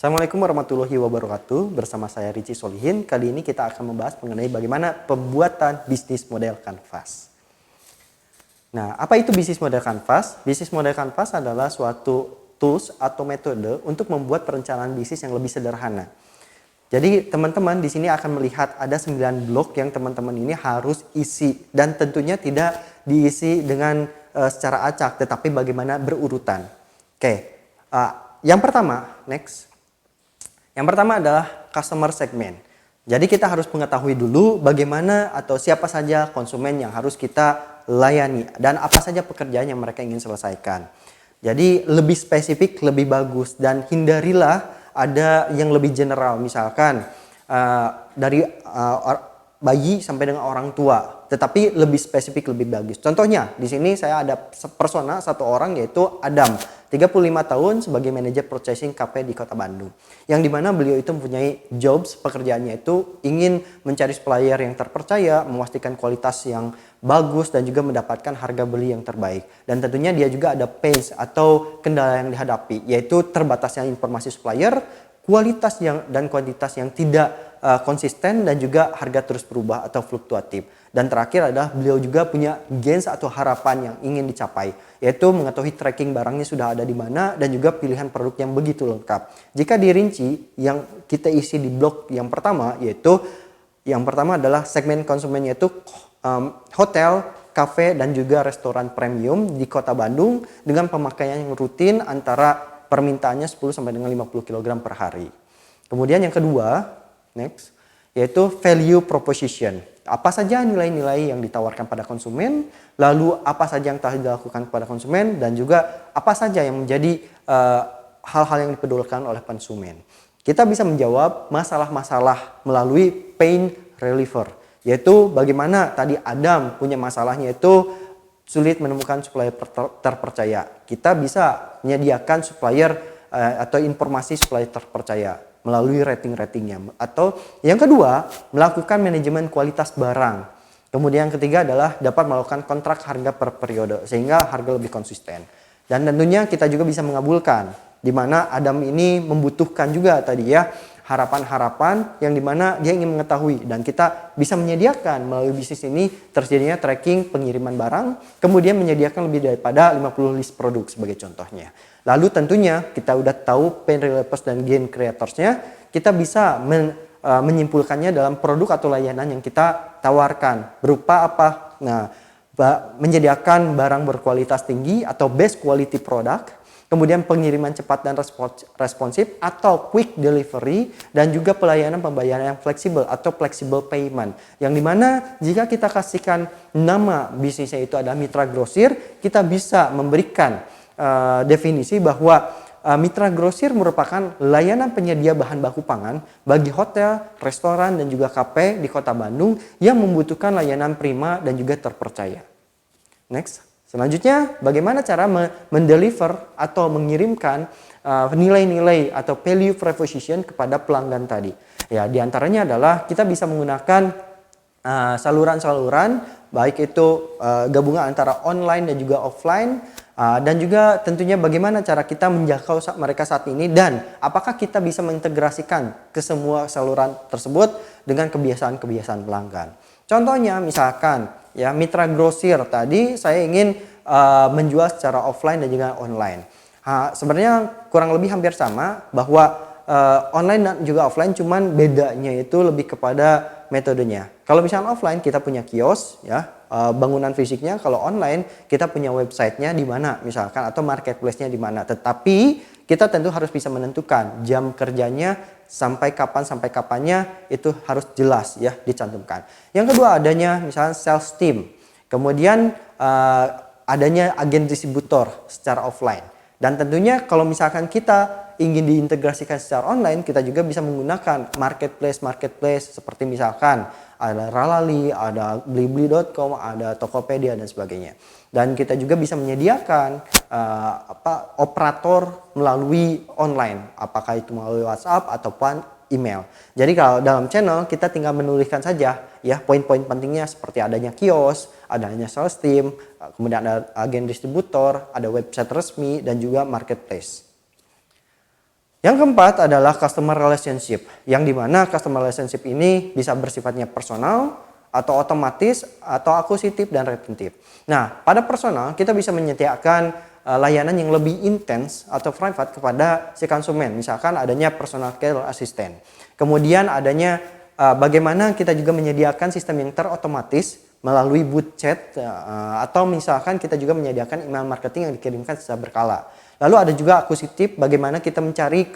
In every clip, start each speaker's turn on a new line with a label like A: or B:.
A: Assalamualaikum warahmatullahi wabarakatuh. Bersama saya Rici Solihin. Kali ini kita akan membahas mengenai bagaimana pembuatan bisnis model kanvas. Nah, apa itu bisnis model kanvas? Bisnis model kanvas adalah suatu tools atau metode untuk membuat perencanaan bisnis yang lebih sederhana. Jadi teman-teman di sini akan melihat ada 9 blok yang teman-teman ini harus isi, dan tentunya tidak diisi dengan secara acak, tetapi bagaimana berurutan. Yang pertama, next. Yang pertama adalah customer segment. Jadi kita harus mengetahui dulu bagaimana atau siapa saja konsumen yang harus kita layani dan apa saja pekerjaan yang mereka ingin selesaikan. Jadi lebih spesifik, lebih bagus, dan hindarilah ada yang lebih general, misalkan dari bayi sampai dengan orang tua, tetapi lebih spesifik, lebih bagus. Contohnya di sini saya ada persona satu orang, yaitu Adam, 35 tahun, sebagai manajer purchasing KP di Kota Bandung. Yang dimana beliau itu mempunyai jobs, pekerjaannya itu ingin mencari supplier yang terpercaya, memastikan kualitas yang bagus, dan juga mendapatkan harga beli yang terbaik. Dan tentunya dia juga ada pains atau kendala yang dihadapi, yaitu terbatasnya informasi supplier, kualitas dan kuantitas yang tidak konsisten, dan juga harga terus berubah atau fluktuatif. Dan terakhir adalah beliau juga punya gains atau harapan yang ingin dicapai, yaitu mengetahui tracking barangnya sudah ada di mana dan juga pilihan produk yang begitu lengkap. Jika dirinci, yang kita isi di blok yang pertama, yaitu yang pertama adalah segmen konsumennya itu hotel, kafe, dan juga restoran premium di Kota Bandung dengan pemakaian yang rutin antara permintaannya 10 sampai dengan 50 kg per hari. Kemudian yang kedua, next, yaitu value proposition. Apa saja nilai-nilai yang ditawarkan pada konsumen, lalu apa saja yang telah dilakukan kepada konsumen, dan juga apa saja yang menjadi hal-hal yang dipedulikan oleh konsumen. Kita bisa menjawab masalah-masalah melalui pain reliever, yaitu bagaimana tadi Adam punya masalahnya itu sulit menemukan supplier terpercaya. Kita bisa menyediakan supplier atau informasi supplier terpercaya melalui rating-ratingnya. Atau yang kedua, melakukan manajemen kualitas barang. Kemudian yang ketiga adalah dapat melakukan kontrak harga per periode sehingga harga lebih konsisten. Dan tentunya kita juga bisa mengabulkan, di mana Adam ini membutuhkan juga tadi ya harapan-harapan yang dimana dia ingin mengetahui, dan kita bisa menyediakan melalui bisnis ini terjadinya tracking pengiriman barang, kemudian menyediakan lebih daripada 50 list produk sebagai contohnya. Lalu tentunya kita udah tahu pain relievers dan gain creatorsnya, kita bisa menyimpulkannya dalam produk atau layanan yang kita tawarkan berupa apa? Nah, menyediakan barang berkualitas tinggi atau best quality product, kemudian pengiriman cepat dan responsif atau quick delivery, dan juga pelayanan pembayaran yang fleksibel atau flexible payment. Yang dimana jika kita kasihkan nama bisnisnya itu adalah mitra grosir, kita bisa memberikan definisi bahwa mitra grosir merupakan layanan penyedia bahan baku pangan bagi hotel, restoran, dan juga kafe di Kota Bandung yang membutuhkan layanan prima dan juga terpercaya. Next. Selanjutnya, bagaimana cara mendeliver atau mengirimkan nilai-nilai atau value proposition kepada pelanggan tadi. Ya, diantaranya adalah kita bisa menggunakan saluran-saluran, baik itu gabungan antara online dan juga offline, dan juga tentunya bagaimana cara kita menjangkau mereka saat ini, dan apakah kita bisa mengintegrasikan ke semua saluran tersebut dengan kebiasaan-kebiasaan pelanggan. Contohnya misalkan ya mitra grosir tadi saya ingin menjual secara offline dan juga online. Sebenarnya kurang lebih hampir sama, bahwa online dan juga offline, cuman bedanya itu lebih kepada metodenya. Kalau misalnya offline kita punya kios ya, bangunan fisiknya. Kalau online kita punya websitenya di mana misalkan, atau marketplace-nya di mana. Tetapi kita tentu harus bisa menentukan jam kerjanya sampai kapannya itu harus jelas ya dicantumkan. Yang kedua, adanya misalnya sales team. Kemudian adanya agen distributor secara offline. Dan tentunya kalau misalkan kita ingin diintegrasikan secara online, kita juga bisa menggunakan marketplace seperti misalkan ada Ralali, ada blibli.com, ada Tokopedia, dan sebagainya. Dan kita juga bisa menyediakan operator melalui online, apakah itu melalui WhatsApp ataupun email. Jadi kalau dalam channel kita tinggal menuliskan saja ya poin-poin pentingnya, seperti adanya kios, adanya sales team, kemudian ada agen distributor, ada website resmi, dan juga marketplace. Yang keempat adalah customer relationship, yang dimana customer relationship ini bisa bersifatnya personal, atau otomatis, atau akuisitif dan retentif. Nah, pada personal kita bisa menyediakan layanan yang lebih intens atau private kepada si konsumen. Misalkan adanya personal care assistant. Kemudian adanya bagaimana kita juga menyediakan sistem yang terotomatis melalui bot chat, atau misalkan kita juga menyediakan email marketing yang dikirimkan secara berkala. Lalu ada juga akuisitif, bagaimana kita mencari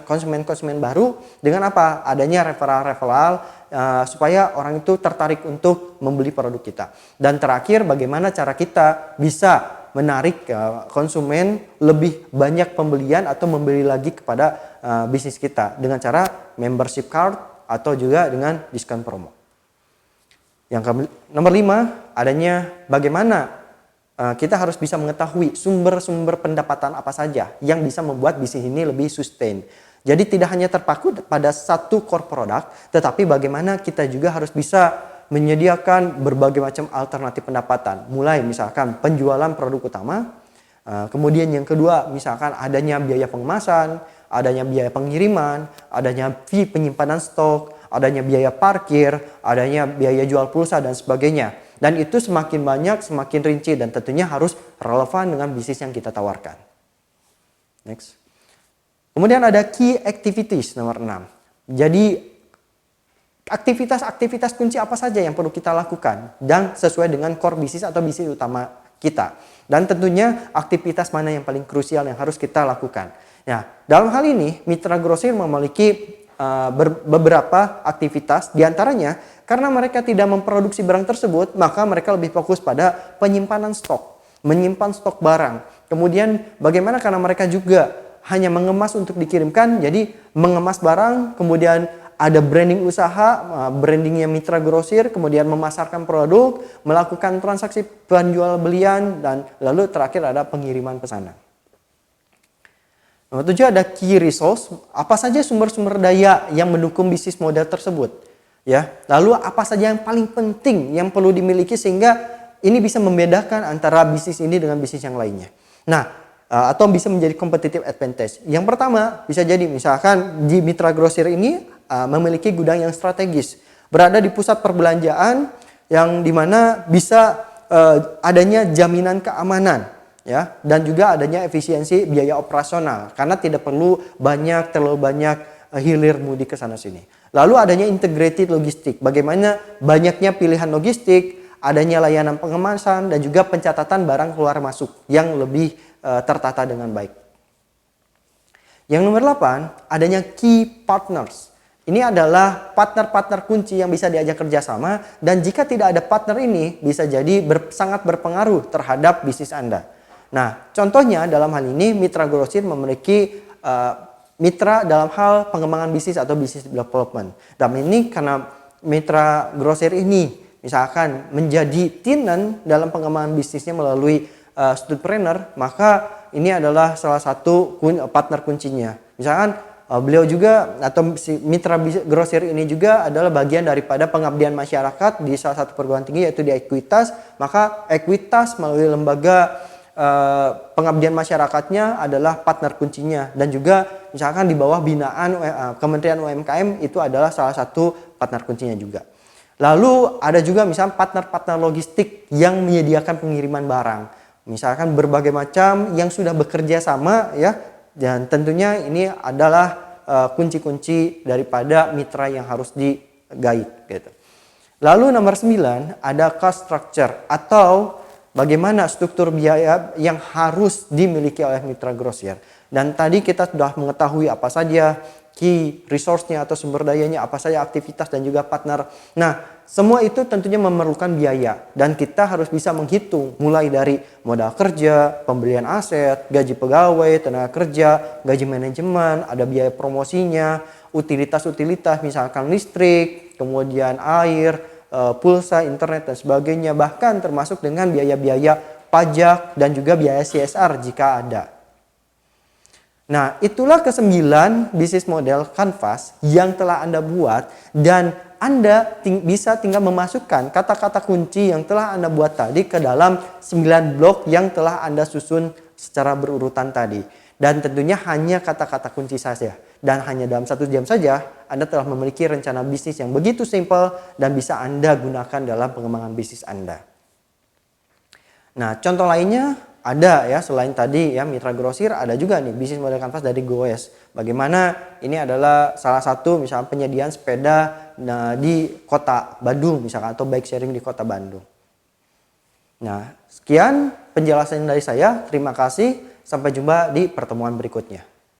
A: konsumen-konsumen baru dengan apa? Adanya referral supaya orang itu tertarik untuk membeli produk kita. Dan terakhir, bagaimana cara kita bisa menarik konsumen lebih banyak pembelian atau membeli lagi kepada bisnis kita dengan cara membership card atau juga dengan diskon promo. Yang nomor 5, adanya bagaimana kita harus bisa mengetahui sumber-sumber pendapatan apa saja yang bisa membuat bisnis ini lebih sustain. Jadi tidak hanya terpaku pada satu core product, tetapi bagaimana kita juga harus bisa menyediakan berbagai macam alternatif pendapatan. Mulai misalkan penjualan produk utama, kemudian yang kedua misalkan adanya biaya pengemasan, adanya biaya pengiriman, adanya fee penyimpanan stok, adanya biaya parkir, adanya biaya jual pulsa dan sebagainya. Dan itu semakin banyak, semakin rinci dan tentunya harus relevan dengan bisnis yang kita tawarkan. Next. Kemudian ada key activities nomor 6. Jadi aktivitas-aktivitas kunci apa saja yang perlu kita lakukan dan sesuai dengan core bisnis atau bisnis utama kita. Dan tentunya aktivitas mana yang paling krusial yang harus kita lakukan. Nah, dalam hal ini mitra grosir memiliki beberapa aktivitas, diantaranya karena mereka tidak memproduksi barang tersebut, maka mereka lebih fokus pada penyimpanan stok, menyimpan stok barang. Kemudian bagaimana karena mereka juga hanya mengemas untuk dikirimkan, jadi mengemas barang, kemudian ada branding usaha, brandingnya mitra grosir, kemudian memasarkan produk, melakukan transaksi penjual belian, dan lalu terakhir ada pengiriman pesanan. Nomor 7 ada key resource, apa saja sumber-sumber daya yang mendukung bisnis model tersebut. Ya, lalu apa saja yang paling penting yang perlu dimiliki sehingga ini bisa membedakan antara bisnis ini dengan bisnis yang lainnya. Nah, atau bisa menjadi competitive advantage. Yang pertama bisa jadi misalkan di mitra grosir ini memiliki gudang yang strategis, berada di pusat perbelanjaan yang dimana bisa adanya jaminan keamanan. Ya, dan juga adanya efisiensi biaya operasional karena tidak perlu terlalu banyak hilir mudik ke sana sini. Lalu adanya integrated logistik, bagaimana banyaknya pilihan logistik, adanya layanan pengemasan dan juga pencatatan barang keluar masuk yang lebih tertata dengan baik. Yang nomor 8, adanya key partners. Ini adalah partner-partner kunci yang bisa diajak kerjasama dan jika tidak ada partner ini bisa jadi sangat berpengaruh terhadap bisnis Anda. Nah, contohnya dalam hal ini mitra grosir memiliki mitra dalam hal pengembangan bisnis atau business development. Dan ini karena mitra grosir ini misalkan menjadi tenant dalam pengembangan bisnisnya melalui studpreneur, maka ini adalah salah satu partner kuncinya. Misalkan beliau juga atau si mitra grosir ini juga adalah bagian daripada pengabdian masyarakat di salah satu perguruan tinggi yaitu di Ekuitas, maka Ekuitas melalui lembaga pengabdian masyarakatnya adalah partner kuncinya dan juga misalkan di bawah binaan Kementerian UMKM itu adalah salah satu partner kuncinya juga. Lalu ada juga misalkan partner-partner logistik yang menyediakan pengiriman barang. Misalkan berbagai macam yang sudah bekerja sama ya, dan tentunya ini adalah kunci-kunci daripada mitra yang harus digait gitu. Lalu nomor 9 ada cost structure atau bagaimana struktur biaya yang harus dimiliki oleh mitra grosir. Dan tadi kita sudah mengetahui apa saja key resource-nya atau sumber dayanya, apa saja aktivitas dan juga partner. Nah, semua itu tentunya memerlukan biaya dan kita harus bisa menghitung mulai dari modal kerja, pembelian aset, gaji pegawai, tenaga kerja, gaji manajemen, ada biaya promosinya, utilitas-utilitas misalkan listrik, kemudian air, pulsa, internet dan sebagainya, bahkan termasuk dengan biaya-biaya pajak dan juga biaya CSR jika ada. Nah, itulah ke-9 bisnis model Canvas yang telah Anda buat dan Anda bisa tinggal memasukkan kata-kata kunci yang telah Anda buat tadi ke dalam 9 blok yang telah Anda susun secara berurutan tadi. Dan tentunya hanya kata-kata kunci saja. Dan hanya dalam 1 jam saja Anda telah memiliki rencana bisnis yang begitu simpel dan bisa Anda gunakan dalam pengembangan bisnis Anda. Nah, contoh lainnya ada ya, selain tadi ya mitra grosir, ada juga nih bisnis model kanvas dari Goes. Bagaimana ini adalah salah satu misalnya penyediaan sepeda di kota Bandung misalkan, atau bike sharing di kota Bandung. Nah, sekian penjelasan dari saya. Terima kasih. Sampai jumpa di pertemuan berikutnya.